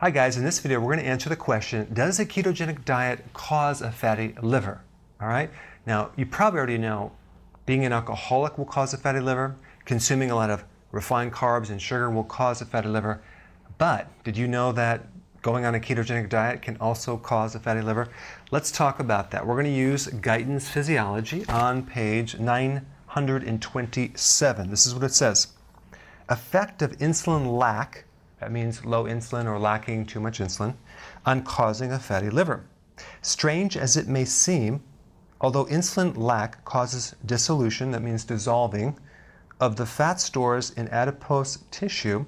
Hi guys, in this video we're going to answer the question, does a ketogenic diet cause a fatty liver? All right, now you probably already know being an alcoholic will cause a fatty liver, consuming a lot of refined carbs and sugar will cause a fatty liver, but did you know that going on a ketogenic diet can also cause a fatty liver? Let's talk about that. We're going to use Guyton's Physiology on page 927. This is what it says. Effect of insulin lack, that means low insulin or lacking too much insulin, on causing a fatty liver. Strange as it may seem, although insulin lack causes dissolution, that means dissolving, of the fat stores in adipose tissue,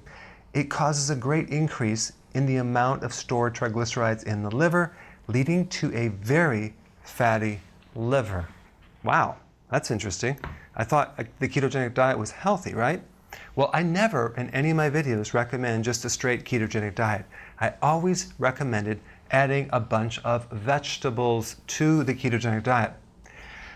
it causes a great increase in the amount of stored triglycerides in the liver, leading to a very fatty liver. Wow, that's interesting. I thought the ketogenic diet was healthy, right? Well, I never in any of my videos recommend just a straight ketogenic diet. I always recommended adding a bunch of vegetables to the ketogenic diet.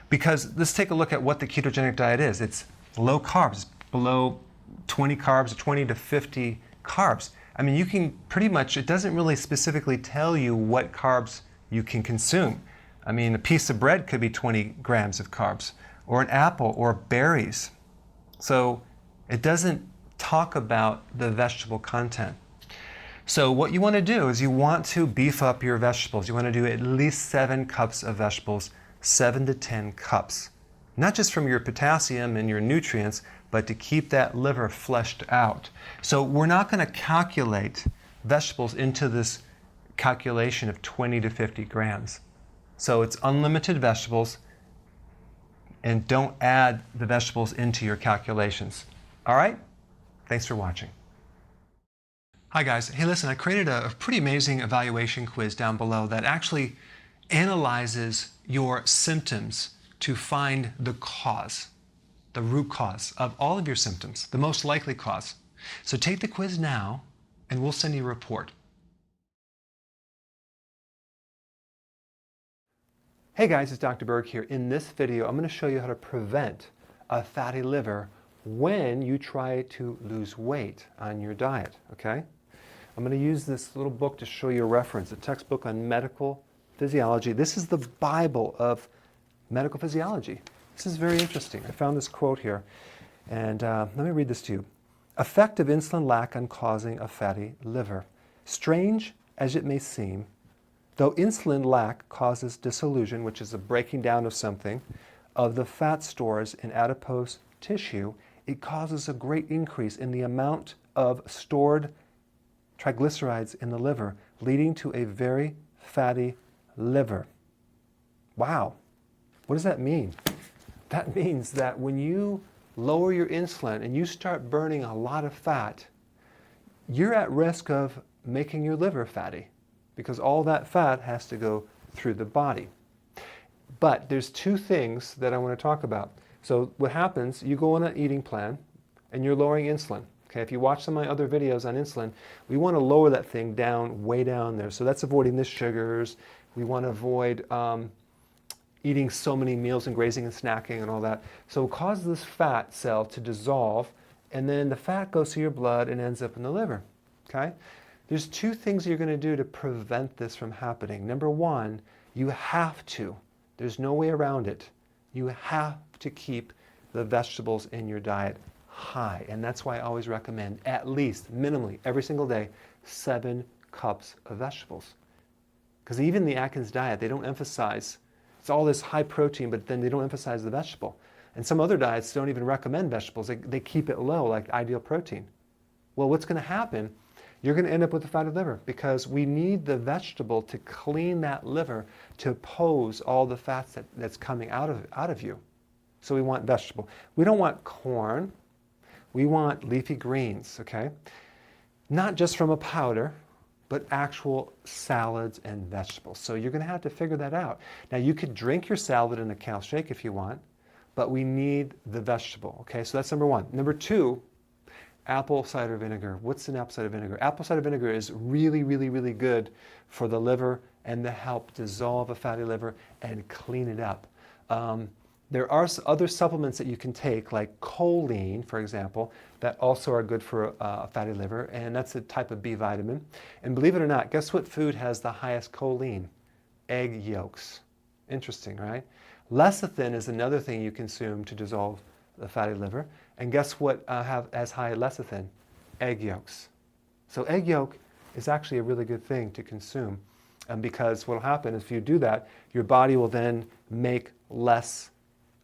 Because let's take a look at what the ketogenic diet is. It's low carbs, below 20 carbs, 20 to 50 carbs. I mean, you can pretty much, it doesn't really specifically tell you what carbs you can consume. I mean, a piece of bread could be 20 grams of carbs, or an apple, or berries. So it doesn't talk about the vegetable content. So what you want to do is you want to beef up your vegetables. You want to do at least 7 cups of vegetables, 7 to 10 cups. Not just from your potassium and your nutrients, but to keep that liver fleshed out. So we're not going to calculate vegetables into this calculation of 20 to 50 grams. So it's unlimited vegetables, and don't add the vegetables into your calculations. All right? Thanks for watching. Hi guys. Hey, listen, I created a pretty amazing evaluation quiz down below that actually analyzes your symptoms to find the cause, the root cause of all of your symptoms, the most likely cause. So take the quiz now, and we'll send you a report. Hey guys, it's Dr. Berg here. In this video, I'm going to show you how to prevent a fatty liver when you try to lose weight on your diet, okay? I'm going to use this little book to show you a reference, a textbook on medical physiology. This is the Bible of medical physiology. This is very interesting. I found this quote here, and let me read this to you. Effect of insulin lack on causing a fatty liver. Strange as it may seem, though insulin lack causes dissolution, which is a breaking down of something, of the fat stores in adipose tissue, it causes a great increase in the amount of stored triglycerides in the liver, leading to a very fatty liver. Wow. What does that mean? That means that when you lower your insulin and you start burning a lot of fat, you're at risk of making your liver fatty because all that fat has to go through the body. But there's 2 things that I want to talk about. So what happens, you go on an eating plan and you're lowering insulin. Okay, if you watch some of my other videos on insulin, we want to lower that thing down, way down there. So that's avoiding the sugars. We want to avoid eating so many meals and grazing and snacking and all that. So it causes this fat cell to dissolve, and then the fat goes to your blood and ends up in the liver. Okay? There's 2 things you're going to do to prevent this from happening. Number 1, you have to. There's no way around it. You have to keep the vegetables in your diet high. And that's why I always recommend at least, minimally, every single day, 7 cups of vegetables. Because even the Atkins diet, they don't emphasize, it's all this high protein, but then they don't emphasize the vegetable. And some other diets don't even recommend vegetables. They keep it low, like ideal protein. Well, what's going to happen? You're going to end up with a fatty liver because we need the vegetable to clean that liver to oppose all the fats that's coming out of you. So we want vegetable. We don't want corn. We want leafy greens, okay? Not just from a powder, but actual salads and vegetables. So you're going to have to figure that out. Now you could drink your salad in a kale shake if you want, but we need the vegetable, okay? So that's number 1. Number 2, apple cider vinegar. What's in apple cider vinegar? Apple cider vinegar is really, really, really good for the liver and to help dissolve a fatty liver and clean it up. There are other supplements that you can take, like choline, for example, that also are good for a fatty liver, and that's a type of B vitamin. And believe it or not, guess what food has the highest choline? Egg yolks. Interesting, right? Lecithin is another thing you consume to dissolve the fatty liver. And guess what have as high lecithin? Egg yolks. So egg yolk is actually a really good thing to consume. And because what will happen is if you do that, your body will then make less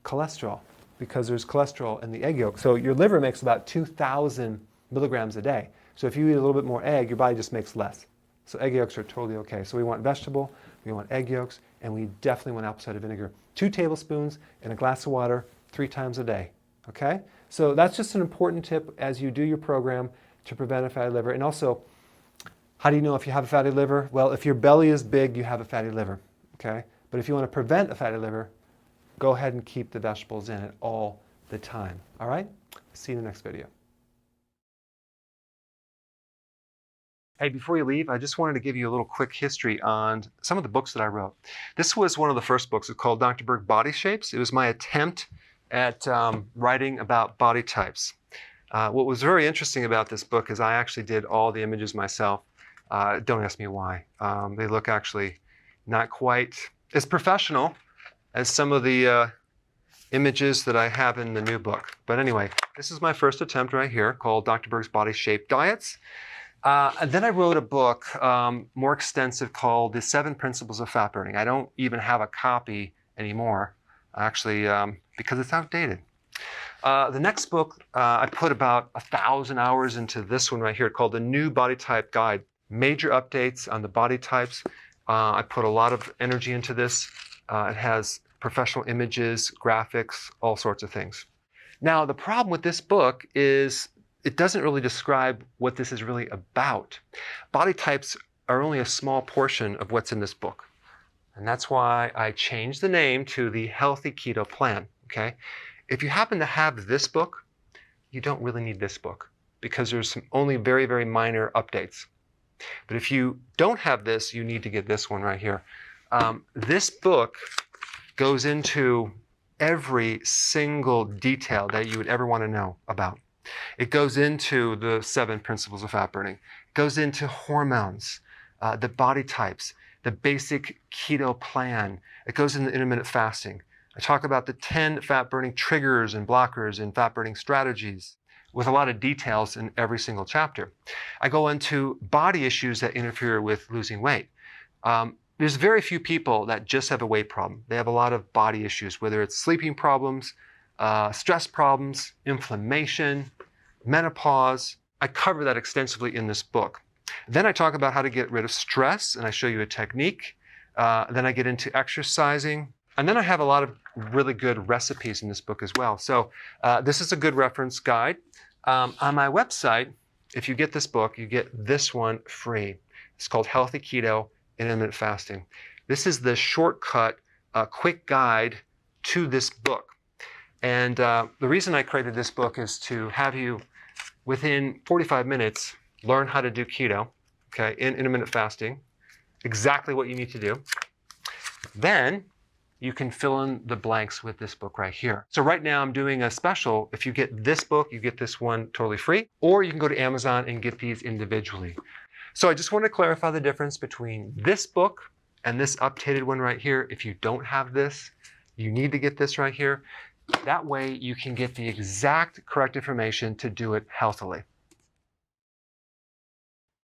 cholesterol because there's cholesterol in the egg yolk. So your liver makes about 2,000 milligrams a day. So if you eat a little bit more egg, your body just makes less. So egg yolks are totally okay. So we want vegetable, we want egg yolks, and we definitely want apple cider vinegar. 2 tablespoons in a glass of water 3 times a day. Okay? So that's just an important tip as you do your program to prevent a fatty liver. And also, how do you know if you have a fatty liver? Well, if your belly is big, you have a fatty liver. Okay? But if you want to prevent a fatty liver, go ahead and keep the vegetables in it all the time. All right? See you in the next video. Hey, before you leave, I just wanted to give you a little quick history on some of the books that I wrote. This was one of the first books. It's called Dr. Berg Body Shapes. It was my attempt at writing about body types. What was very interesting about this book is I actually did all the images myself. Don't ask me why. They look actually not quite as professional as some of the images that I have in the new book. But anyway, this is my first attempt right here called Dr. Berg's Body Shape Diets. And then I wrote a book more extensive called The 7 Principles of Fat Burning. I don't even have a copy anymore, actually, because it's outdated. The next book, I put about 1,000 hours into this one right here called The New Body Type Guide. Major updates on the body types. I put a lot of energy into this. It has professional images, graphics, all sorts of things. Now, the problem with this book is it doesn't really describe what this is really about. Body types are only a small portion of what's in this book. And that's why I changed the name to the Healthy Keto Plan, okay? If you happen to have this book, you don't really need this book because there's some only very, very minor updates. But if you don't have this, you need to get this one right here. This book goes into every single detail that you would ever want to know about. It goes into the 7 principles of fat burning. It goes into hormones, the body types, the basic keto plan. It goes into intermittent fasting. I talk about the 10 fat burning triggers and blockers and fat burning strategies with a lot of details in every single chapter. I go into body issues that interfere with losing weight. There's very few people that just have a weight problem. They have a lot of body issues, whether it's sleeping problems, stress problems, inflammation, menopause. I cover that extensively in this book. Then I talk about how to get rid of stress, and I show you a technique. Then I get into exercising. And then I have a lot of really good recipes in this book as well. So this is a good reference guide. On my website, if you get this book, you get this one free. It's called Healthy Keto and Intermittent Fasting. This is the shortcut, quick guide to this book. And the reason I created this book is to have you, within 45 minutes, learn how to do keto, okay, in intermittent fasting, exactly what you need to do. Then you can fill in the blanks with this book right here. So right now I'm doing a special. If you get this book, you get this one totally free, or you can go to Amazon and get these individually. So I just want to clarify the difference between this book and this updated one right here. If you don't have this, you need to get this right here. That way you can get the exact correct information to do it healthily.